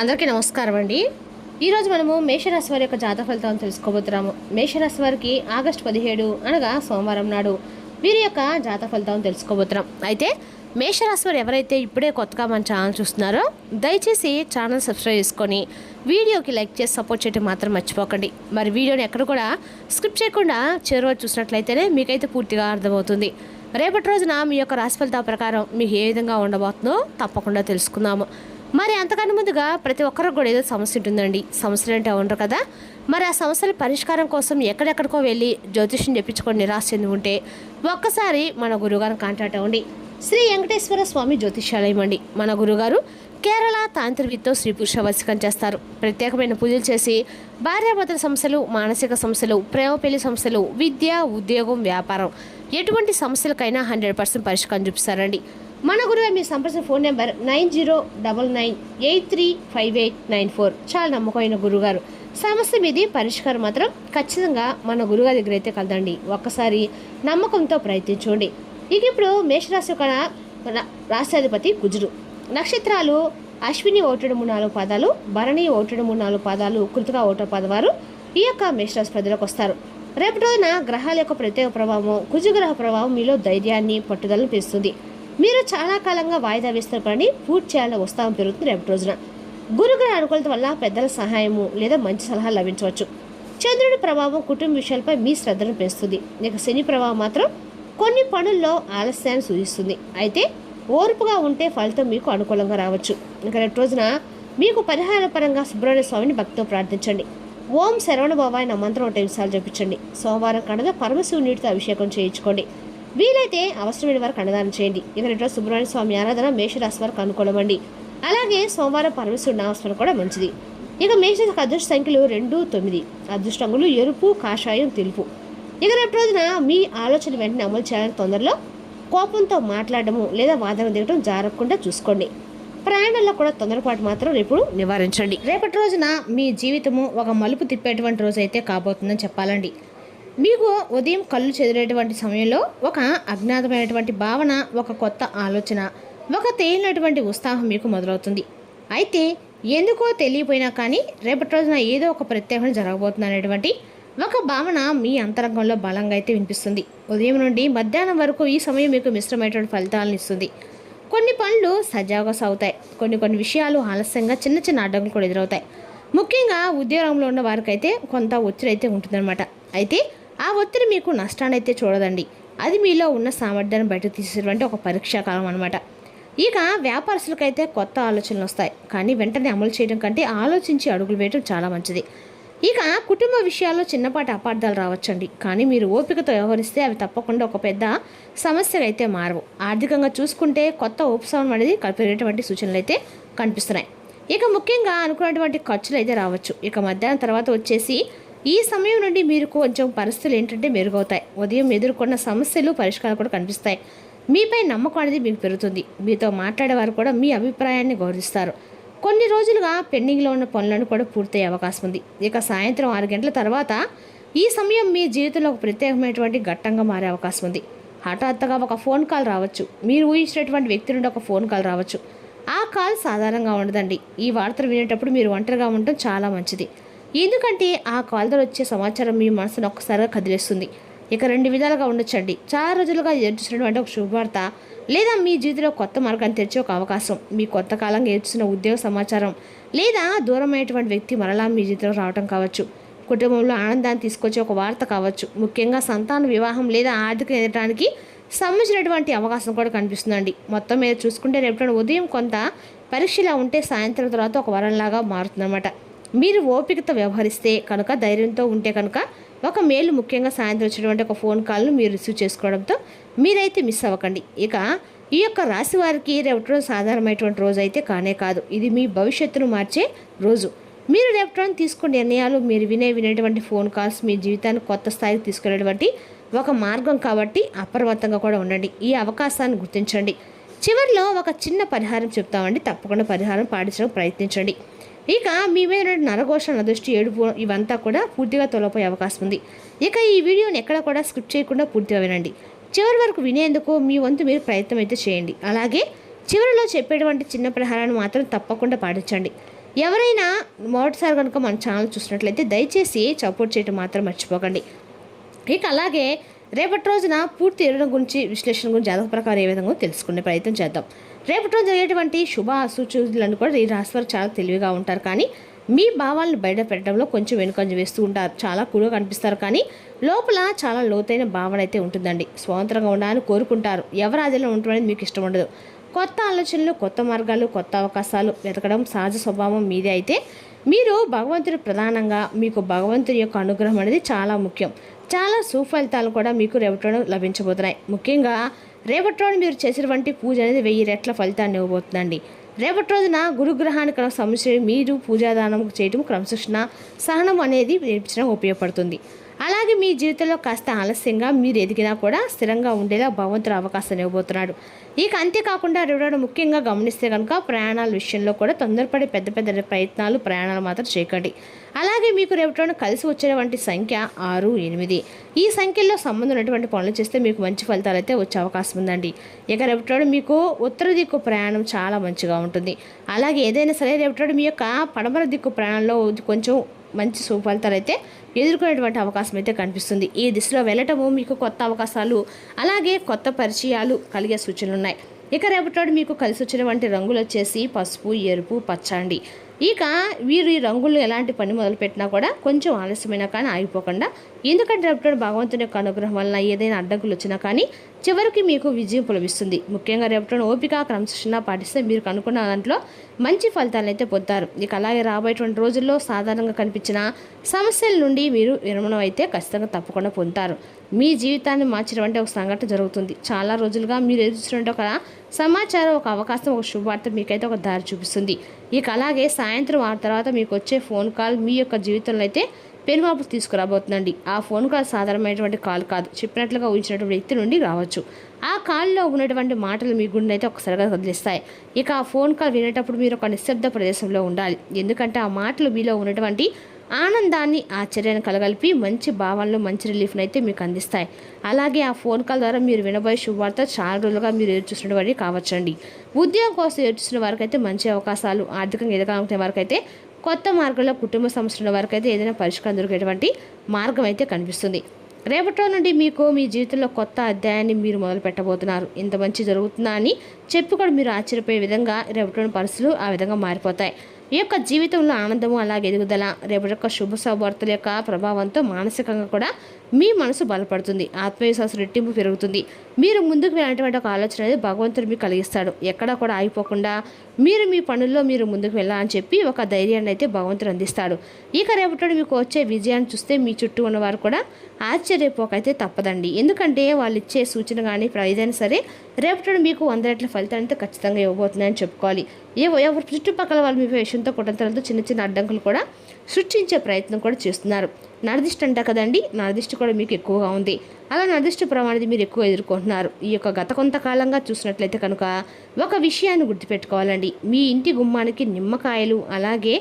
అందరికీ నమస్కారం అండి. ఈరోజు మనము మేషరాశి వారి యొక్క జాతక ఫలితాలను తెలుసుకోబోతున్నాము. మేషరాశి వారికి ఆగస్టు 17 అనగా సోమవారం నాడు వీరి యొక్క జాతక ఫలితాలను తెలుసుకోబోతున్నాం. అయితే మేషరాశి వారు ఎవరైతే ఇప్పుడే కొత్తగా మన ఛానల్ చూస్తున్నారో దయచేసి ఛానల్ సబ్స్క్రైబ్ చేసుకొని వీడియోకి లైక్ చేసి సపోర్ట్ చేయడం మాత్రం మర్చిపోకండి. మరి వీడియోని ఎక్కడ కూడా స్కిప్ చేయకుండా చివరి వరకు చూసినట్లయితేనే మీకైతే పూర్తిగా అర్థమవుతుంది. రేపటి రోజున మీ యొక్క రాశి ఫలితాల ప్రకారం మీకు ఏ విధంగా ఉండబోతుందో తప్పకుండా తెలుసుకుందాము. మరి అంతకన్నా ముందుగా ప్రతి ఒక్కరికి కూడా ఏదో సమస్య ఉంటుందండి. సమస్యలు అంటే ఉండరు కదా. మరి ఆ సమస్యల పరిష్కారం కోసం ఎక్కడెక్కడికో వెళ్ళి జ్యోతిష్యం చెప్పించుకొని నిరాశ చెంది ఉంటే ఒక్కసారి మన గురువుగారిని కాంటాక్ట్ అవ్వండి. శ్రీ వెంకటేశ్వర స్వామి జ్యోతిష్యాలయం అండి. మన గురుగారు కేరళ తాంత్రికతో స్త్రీ పురుష వశీకరణ చేస్తారు. ప్రత్యేకమైన పూజలు చేసి భార్యాభర్తల సమస్యలు, మానసిక సమస్యలు, ప్రేమ పెళ్లి సమస్యలు, విద్య, ఉద్యోగం, వ్యాపారం ఎటువంటి సమస్యలకైనా 100% పరిష్కారం చూపిస్తారండి. మన గురువు మీ సంప్రదించిన ఫోన్ నెంబర్ 9099835894. చాలా నమ్మకమైన గురుగారు. సమస్య మీది పరిష్కారం మాత్రం ఖచ్చితంగా మన గురుగారి దగ్గర అయితే కలదండి. ఒక్కసారి నమ్మకంతో ప్రయత్నించండి. ఇక ఇప్పుడు మేషరాశి యొక్క రాష్ట్రాధిపతి కుజుడు. నక్షత్రాలు అశ్విని 1-3-4 పాదాలు, భరణి 1-3-4 పాదాలు, కృతిక 1 పాదవారు ఈ యొక్క మేషరాశి ప్రజలకు వస్తారు. రేపటి రోజున గ్రహాల యొక్క ప్రత్యేక ప్రభావం, కుజగ్రహ ప్రభావం మీలో ధైర్యాన్ని, పట్టుదలను పెంచుతుంది. మీరు చాలా కాలంగా వాయిదా వేస్తున్న పని పూర్తి చేయాలని ఉత్సాహం పెరుగుతుంది. రేపటి రోజున గురుగ్రహ అనుకూలత వల్ల పెద్దల సహాయము లేదా మంచి సలహాలు లభించవచ్చు. చంద్రుడి ప్రభావం కుటుంబ విషయాలపై మీ శ్రద్ధను పెంచుతుంది. ఇక శని ప్రభావం మాత్రం కొన్ని పనుల్లో ఆలస్యాన్ని సూచిస్తుంది. అయితే ఓర్పుగా ఉంటే ఫలితం మీకు అనుకూలంగా రావచ్చు. ఇక రేపటి రోజున మీకు పరిహార పరంగా సుబ్రహ్మణ్య స్వామిని భక్తితో ప్రార్థించండి. ఓం శరవణ భవాయ నా మంత్రం 1 నిమిషాలు జపించండి. సోమవారం కడగా పరమశివుని నీటితో అభిషేకం చేయించుకోండి. వీలైతే అవసరమైన వారికి అన్నదానం చేయండి. ఇక రేపు సుబ్రహ్మణ్య స్వామి ఆరాధన మేషరాశి వారికి అనుకూలమండి. అలాగే సోమవారం పరమేశ్వరుడు నామస్మరణ కూడా మంచిది. ఇక మేషరాశికి అదృష్ట సంఖ్యలు 2, 9. అదృష్ట రంగులు ఎరుపు, కాషాయం, తెలుపు. ఇక రేపు రోజున మీ ఆలోచన వెంటనే అమలు చేయాలని తొందరలో కోపంతో మాట్లాడము లేదా వాదన దిగడం జరగకుండా చూసుకోండి. ప్రయాణంలో కూడా తొందరపాటు మాత్రం రేపు నివారించండి. రేపటి రోజున మీ జీవితము ఒక మలుపు తిప్పేటువంటి రోజు అయితే కాబోతుందని చెప్పాలండి. మీకు ఉదయం కళ్ళు చెదిరేటువంటి సమయంలో ఒక అజ్ఞాతమైనటువంటి భావన, ఒక కొత్త ఆలోచన, ఒక తేలినటువంటి ఉత్సాహం మీకు మొదలవుతుంది. అయితే ఎందుకో తెలియపోయినా కానీ రేపటి రోజున ఏదో ఒక ప్రత్యేకత జరగబోతుంది అనేటువంటి ఒక భావన మీ అంతరంగంలో బలంగా అయితే వినిపిస్తుంది. ఉదయం నుండి మధ్యాహ్నం వరకు ఈ సమయం మీకు మిశ్రమైనటువంటి ఫలితాలను ఇస్తుంది. కొన్ని పనులు సజావుగా సాగుతాయి. కొన్ని విషయాలు ఆలస్యంగా చిన్న చిన్న అడ్డంకులు కూడా ఎదురవుతాయి. ముఖ్యంగా ఉద్యోగంలో ఉన్న వారికైతే కొంత ఒత్తిడి అయితే ఉంటుందన్నమాట. అయితే ఆ ఒత్తిడి మీకు నష్టాన్ని అయితే చూడదండి. అది మీలో ఉన్న సామర్థ్యాన్ని బయటకు తీసేటువంటి ఒక పరీక్షాకాలం అనమాట. ఇక వ్యాపారస్తులకైతే కొత్త ఆలోచనలు వస్తాయి. కానీ వెంటనే అమలు చేయడం కంటే ఆలోచించి అడుగులు వేయడం చాలా మంచిది. ఇక కుటుంబ విషయాల్లో చిన్నపాటి అపార్థాలు రావచ్చండి. కానీ మీరు ఓపికతో వ్యవహరిస్తే అవి తప్పకుండా ఒక పెద్ద సమస్యలు అయితే మారవు. ఆర్థికంగా చూసుకుంటే కొత్త ఉపశమనం అనేది పెరిగేటువంటి సూచనలు అయితే కనిపిస్తున్నాయి. ఇక ముఖ్యంగా అనుకున్నటువంటి ఖర్చులు అయితే రావచ్చు. ఇక మధ్యాహ్నం తర్వాత వచ్చేసి ఈ సమయం నుండి మీరు కొంచెం పరిస్థితులు ఏంటంటే మెరుగవుతాయి. ఉదయం ఎదుర్కొన్న సమస్యలు పరిష్కారాలు కూడా కనిపిస్తాయి. మీపై నమ్మకం అనేది మీకు పెరుగుతుంది. మీతో మాట్లాడేవారు కూడా మీ అభిప్రాయాన్ని గౌరవిస్తారు. కొన్ని రోజులుగా పెండింగ్లో ఉన్న పనులను కూడా పూర్తయ్యే అవకాశం ఉంది. ఇక సాయంత్రం 6 గంటల తర్వాత ఈ సమయం మీ జీవితంలో ఒక ప్రత్యేకమైనటువంటి ఘట్టంగా మారే అవకాశం ఉంది. హఠాత్తుగా ఒక ఫోన్ కాల్ రావచ్చు. మీరు ఊహించినటువంటి వ్యక్తి నుండి ఒక ఫోన్ కాల్ రావచ్చు. ఆ కాల్ సాధారణంగా ఉండదండి. ఈ వార్తలు వినేటప్పుడు మీరు ఒంటరిగా ఉండటం చాలా మంచిది. ఎందుకంటే ఆ కాల్ ద్వారా వచ్చే సమాచారం మీ మనసును ఒక్కసారిగా కదిలేస్తుంది. ఇక 2 విధాలుగా ఉండొచ్చండి. చాలా రోజులుగా ఎదుర్చున్నటువంటి ఒక శుభవార్త లేదా మీ జీవితంలో కొత్త మార్గాన్ని తెచ్చే ఒక అవకాశం, మీ కొత్త కాలంగా ఎదుర్చున్న ఉద్యోగ సమాచారం లేదా దూరమైనటువంటి వ్యక్తి మరలా మీ జీవితంలో రావడం కావచ్చు. కుటుంబంలో ఆనందాన్ని తీసుకొచ్చే ఒక వార్త కావచ్చు. ముఖ్యంగా సంతాన వివాహం లేదా ఆర్థిక ఎదగడానికి సంబంధించినటువంటి అవకాశం కూడా కనిపిస్తుందండి. మొత్తం మీద చూసుకుంటే రేపు ఉదయం కొంత పరీక్షలా ఉంటే సాయంత్రం తర్వాత ఒక వరంలాగా మారుతుందన్నమాట. మీరు ఓపికతో వ్యవహరిస్తే కనుక, ధైర్యంతో ఉంటే కనుక ఒక మేలు. ముఖ్యంగా సాయంత్రం వచ్చేటువంటి ఒక ఫోన్ కాల్ను మీరు రిసీవ్ చేసుకోవడంతో మీరైతే మిస్ అవ్వకండి. ఇక ఈ యొక్క రాశి వారికి రేపటి రోజు సాధారణమైనటువంటి రోజు అయితే కానే కాదు. ఇది మీ భవిష్యత్తును మార్చే రోజు. మీరు రేపటి రోజు తీసుకునే నిర్ణయాలు, మీరు వినేటువంటి ఫోన్ కాల్స్ మీ జీవితాన్ని కొత్త స్థాయికి తీసుకునేటువంటి ఒక మార్గం కాబట్టి అప్రమత్తంగా కూడా ఉండండి. ఈ అవకాశాన్ని గుర్తించండి. చివరిలో ఒక చిన్న పరిహారం చెప్తామండి. తప్పకుండా పరిహారం పాటించడానికి ప్రయత్నించండి. ఇక మీ మీద నరఘోష, నదృష్టి, ఏడుపు ఇవంతా కూడా పూర్తిగా తొలగిపోయే అవకాశం ఉంది. ఇక ఈ వీడియోని ఎక్కడ కూడా స్కిప్ చేయకుండా పూర్తిగా వినండి. చివరి వరకు వినేందుకు మీ వంతు మీరు ప్రయత్నం అయితే చేయండి. అలాగే చివరిలో చెప్పేటువంటి చిన్న పరిహారాన్ని మాత్రం తప్పకుండా పాటించండి. ఎవరైనా మొదటిసారి కనుక మన ఛానల్ చూసినట్లయితే దయచేసి సపోర్ట్ చేయడం మాత్రం మర్చిపోకండి. ఇక అలాగే రేపటి రోజున పూర్తి వివరణ గురించి విశ్లేషణ గురించి జాతక ప్రకారం ఏ విధంగా తెలుసుకునే ప్రయత్నం చేద్దాం. రేపటి రోజు జరిగేటువంటి శుభ అసూచనలను కూడా ఈ రాశి వారు చాలా తెలివిగా ఉంటారు, కానీ మీ భావాలను బయట పెట్టడంలో కొంచెం వెనుకంజ వేస్తూ ఉంటారు. చాలా కూడగా కనిపిస్తారు, కానీ లోపల చాలా లోతైన భావన అయితే ఉంటుందండి. స్వతంత్రంగా ఉండాలని కోరుకుంటారు. ఎవరి ఆధీనంలో ఉండడం అనేది మీకు ఇష్టం ఉండదు. కొత్త ఆలోచనలు, కొత్త మార్గాలు, కొత్త అవకాశాలు వెతకడం సహజ స్వభావం మీదే. అయితే మీరు భగవంతుడు ప్రధానంగా మీకు భగవంతుడి యొక్క అనుగ్రహం అనేది చాలా ముఖ్యం. చాలా సుఫలితాలు కూడా మీకు రేపటి లభించబోతున్నాయి. ముఖ్యంగా రేపటి రోజు మీరు చేసినటువంటి పూజ అనేది 1000 రెట్ల ఫలితాన్ని ఇవ్వబోతుందండి. రేపటి రోజున గురుగ్రహానికి సంబంధించి మీరు పూజాదానం చేయడం, క్రమశిక్షణ, సహనం అనేది నేర్పించడం ఉపయోగపడుతుంది. అలాగే మీ జీవితంలో కాస్త ఆలస్యంగా మీరు ఎదిగినా కూడా స్థిరంగా ఉండేలా భగవంతుడు అవకాశం ఇవ్వబోతున్నాడు. ఇక అంతేకాకుండా రేపటి ముఖ్యంగా గమనిస్తే కనుక ప్రయాణాల విషయంలో కూడా తొందరపడి పెద్ద పెద్ద ప్రయాణాలు మాత్రం చేయకండి. అలాగే మీకు రేపటి కలిసి వచ్చేటువంటి సంఖ్య 6, 8. ఈ సంఖ్యల్లో సంబంధం ఉన్నటువంటి పనులు చేస్తే మీకు మంచి ఫలితాలు అయితే వచ్చే అవకాశం ఉందండి. ఇక రేపటి మీకు ఉత్తర దిక్కు ప్రయాణం చాలా మంచిగా ఉంటుంది. అలాగే ఏదైనా సరే రేపటి మీ యొక్క పడమర దిక్కు ప్రయాణంలో కొంచెం మంచి సుఫలితాలు అయితే ఎదుర్కొనేటువంటి అవకాశం అయితే కనిపిస్తుంది. ఈ దిశలో వెళ్ళటము మీకు కొత్త అవకాశాలు, అలాగే కొత్త పరిచయాలు కలిగే సూచనలు ఉన్నాయి. ఇక రేపటి మీకు కలిసి వచ్చినటువంటి రంగులు వచ్చేసి పసుపు, ఎరుపు, పచ్చ అండి. ఇక వీరు ఈ రంగులు ఎలాంటి పని మొదలుపెట్టినా కూడా కొంచెం ఆలస్యమైనా కానీ ఆగిపోకుండా, ఎందుకంటే రేపటి భగవంతుని యొక్క అనుగ్రహం వలన ఏదైనా అడ్డంకులు వచ్చినా కానీ చివరికి మీకు విజయం లభిస్తుంది. ముఖ్యంగా రేపటి ఓపిక, క్రమశిక్షణ పాటిస్తే మీరు కనుక్కున్న దాంట్లో మంచి ఫలితాలను అయితే పొందుతారు. ఇక అలాగే రాబోయేటువంటి రోజుల్లో సాధారణంగా కనిపించిన సమస్యల నుండి మీరు విరమణ అయితే ఖచ్చితంగా తప్పకుండా పొందుతారు. మీ జీవితాన్ని మార్చినటువంటి ఒక సంఘటన జరుగుతుంది. చాలా రోజులుగా మీరు ఎదుర్కొన్నటువంటి ఒక సమాచారం, ఒక అవకాశం, ఒక శుభవార్త మీకైతే ఒక దారి చూపిస్తుంది. ఇక అలాగే సాయంత్రం ఆ తర్వాత మీకు వచ్చే ఫోన్ కాల్ మీ యొక్క జీవితంలో అయితే పెనుమార్పు తీసుకురాబోతుందండి. ఆ ఫోన్ కాల్ సాధారణమైనటువంటి కాల్ కాదు, చెప్పినట్లుగా ఊహించినటువంటి వ్యక్తి నుండి రావచ్చు. ఆ కాల్లో ఉన్నటువంటి మాటలు మీ గుండె అయితే ఒకసారిగా వదిలిస్తాయి. ఇక ఆ ఫోన్ కాల్ వినేటప్పుడు మీరు ఒక నిశ్శబ్ద ప్రదేశంలో ఉండాలి, ఎందుకంటే ఆ మాటలు మీలో ఉన్నటువంటి ఆనందాన్ని, ఆశ్చర్యాన్ని కలగలిపి మంచి భావనలు, మంచి రిలీఫ్ని అయితే మీకు అందిస్తాయి. అలాగే ఆ ఫోన్ కాల్ ద్వారా మీరు వినబోయే శుభవార్త చాలా రోజులుగా మీరు ఎదురుచూసిన వారికి కావచ్చండి. ఉద్యోగం కోసం ఎదురుచూసిన వారికి అయితే మంచి అవకాశాలు, ఆర్థికంగా ఎదగాలనుకునే వారికి అయితే కొత్త మార్గంలో, కుటుంబ సమస్యల వరకు అయితే ఏదైనా పరిష్కారం దొరికేటువంటి మార్గం అయితే కనిపిస్తుంది. రేపటి నుండి మీకు మీ జీవితంలో కొత్త అధ్యాయాన్ని మీరు మొదలు పెట్టబోతున్నారు. ఇంత మంచి జరుగుతుందా అని చెప్పి కూడా మీరు ఆశ్చర్యపోయే విధంగా రేపటి పరిస్థితులు ఆ విధంగా మారిపోతాయి. ఈ యొక్క జీవితంలో ఆనందము, అలాగే ఎదుగుదల, రేపటి యొక్క శుభ శుభవార్తల యొక్క ప్రభావంతో మానసికంగా కూడా మీ మనసు బలపడుతుంది, ఆత్మవిశ్వాసం రెట్టింపు పెరుగుతుంది. మీరు ముందుకు వెళ్ళినటువంటి ఒక ఆలోచన అనేది భగవంతుడు మీకు కలిగిస్తాడు. ఎక్కడా కూడా ఆగిపోకుండా మీరు మీ పనుల్లో మీరు ముందుకు వెళ్ళాలని చెప్పి ఒక ధైర్యాన్ని అయితే భగవంతుడు అందిస్తాడు. ఇక రేపటి మీకు వచ్చే విజయాన్ని చూస్తే మీ చుట్టూ ఉన్నవారు కూడా ఆశ్చర్యపోకైతే తప్పదండి. ఎందుకంటే వాళ్ళు ఇచ్చే సూచన కానీ ఏదైనా సరే రేపటి మీకు 100 రెట్ల ఫలితాన్ని అయితే ఖచ్చితంగా ఇవ్వబోతుందని చెప్పుకోవాలి. ఎవరు చుట్టుపక్కల వాళ్ళు మీ విషయంతో కుటుంబంతో చిన్న చిన్న అడ్డంకులు కూడా సృష్టించే ప్రయత్నం కూడా చేస్తున్నారు. నరదిష్టి అంట కదండి, నరదిష్టి కూడా మీకు ఎక్కువగా ఉంది. అలా నరదిష్టి ప్రమాణాన్ని మీరు ఎక్కువ ఎదుర్కొంటున్నారు. ఈ యొక్క గత కొంతకాలంగా చూసినట్లయితే కనుక ఒక విషయాన్ని గుర్తుపెట్టుకోవాలండి. మీ ఇంటి గుమ్మానికి నిమ్మకాయలు, అలాగే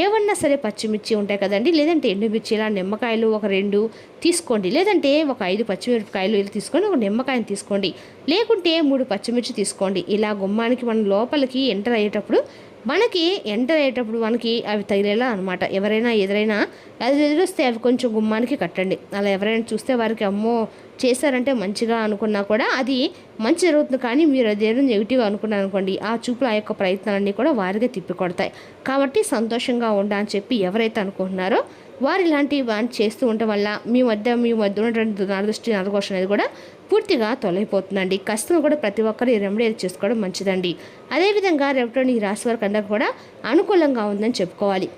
ఏమన్నా సరే పచ్చిమిర్చి ఉంటాయి కదండి, లేదంటే ఎండుమిర్చి, ఇలా నిమ్మకాయలు ఒక 2 తీసుకోండి, లేదంటే ఒక 5 పచ్చిమిరపకాయలు ఇలా తీసుకొని ఒక నిమ్మకాయని తీసుకోండి, లేకుంటే 3 పచ్చిమిర్చి తీసుకోండి. ఇలా గుమ్మానికి మనం లోపలికి ఎంటర్ అయ్యేటప్పుడు మనకి అవి తగిలేలా అనమాట. ఎవరైనా ఎదురైనా అది ఎదురొస్తే అవి కొంచెం గుమ్మానికి కట్టండి. అలా ఎవరైనా చూస్తే వారికి అమ్మో చేశారంటే మంచిగా అనుకున్నా కూడా అది మంచి జరుగుతుంది, కానీ మీరు అదేదో నెగిటివ్ అనుకున్నారు అనుకోండి, ఆ చూపులు, ఆ యొక్క ప్రయత్నాలన్నీ కూడా వారిగా తిప్పికొడతాయి. కాబట్టి సంతోషంగా ఉండాలని చెప్పి ఎవరైతే అనుకుంటున్నారో వారు ఇలాంటివి చేస్తూ ఉండటం వల్ల మీ మధ్య ఉన్నటువంటి నరదృష్టి, నరఘోష అనేది కూడా పూర్తిగా తొలగిపోతుందండి. ఖచ్చితంగా కూడా ప్రతి ఒక్కరు ఈ రెమెడీ చేసుకోవడం మంచిదండి. అదేవిధంగా రేపటి ఈ రాశి వారికి అందరికీ కూడా అనుకూలంగా ఉందని చెప్పుకోవాలి.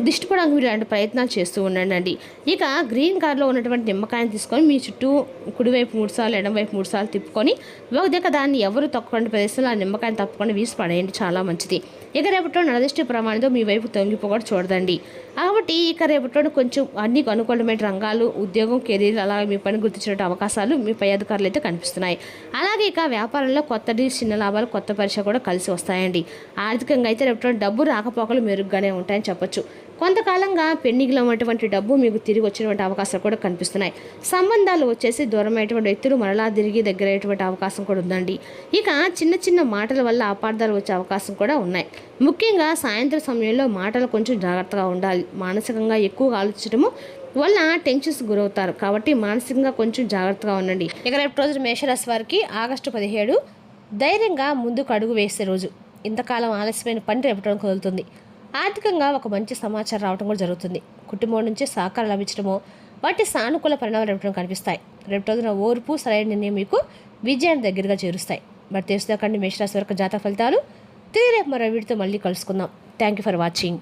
దిష్టిపోవడానికి మీరు ఇలాంటి ప్రయత్నాలు చేస్తూ ఉండండి. ఇక గ్రీన్ కలర్లో ఉన్నటువంటి నిమ్మకాయని తీసుకొని మీ చుట్టూ కుడివైపు 3 సార్లు, ఎడమవైపు 3 సార్లు తిప్పుకొని ఒక దగ్గర దాన్ని ఎవరు తక్కువ ప్రదేశంలో ఆ నిమ్మకాయని తప్పకుండా వీసి పడేయండి, చాలా మంచిది. ఇక రేపట్లో నరదిష్టి ప్రమాణంతో మీ వైపు తొంగిపోకూడదు చూడదండి. కాబట్టి ఇక రేపట్లో కొంచెం అన్ని అనుకూలమైన రంగాలు, ఉద్యోగం, కెరీర్, అలాగే మీ పని గుర్తించిన అవకాశాలు మీ పై అధికారులు అయితే కనిపిస్తున్నాయి. అలాగే ఇక వ్యాపారంలో కొత్త డీల్స్, చిన్న లాభాలు, కొత్త పరీక్ష కూడా కలిసి వస్తాయండి. ఆర్థికంగా అయితే రేపట్లో డబ్బు రాకపోకలు మెరుగ్గానే ఉంటాయని చెప్పొచ్చు. కొంతకాలంగా పెండింగ్లో ఉన్నటువంటి డబ్బు మీకు తిరిగి వచ్చినటువంటి అవకాశాలు కూడా కనిపిస్తున్నాయి. సంబంధాలు వచ్చేసి దూరమైనటువంటి వ్యక్తులు మరలా తిరిగి దగ్గరయ్యేటువంటి అవకాశం కూడా ఉందండి. ఇక చిన్న చిన్న మాటల వల్ల అపార్థాలు వచ్చే అవకాశం కూడా ఉన్నాయి. ముఖ్యంగా సాయంత్రం సమయంలో మాటలు కొంచెం జాగ్రత్తగా ఉండాలి. మానసికంగా ఎక్కువగా ఆలోచించడము వల్ల టెన్షన్స్ గురవుతారు కాబట్టి మానసికంగా కొంచెం జాగ్రత్తగా ఉండండి. ఇక రేపు రోజు మేషరాశి వారికి ఆగస్టు 17 ధైర్యంగా ముందుకు అడుగు వేసే రోజు. ఇంతకాలం ఆలస్యమైన పని రేపటం కుదురుతుంది. ఆర్థికంగా ఒక మంచి సమాచారం రావడం కూడా జరుగుతుంది. కుటుంబం నుంచి సహకారం లభించడమో వాటి సానుకూల పరిణామాలు రేపటం కనిపిస్తాయి. రేపు రోజున ఓర్పు సరైన నిర్ణయం మీకు విజయాన్ని దగ్గరగా చేరుస్తాయి. మరి తెలుసుదాకండి మేషరాశి వరకు జాతక ఫలితాలు. తిరిగి రేపు మరో వీడితో మళ్ళీ కలుసుకుందాం. Thank you for watching.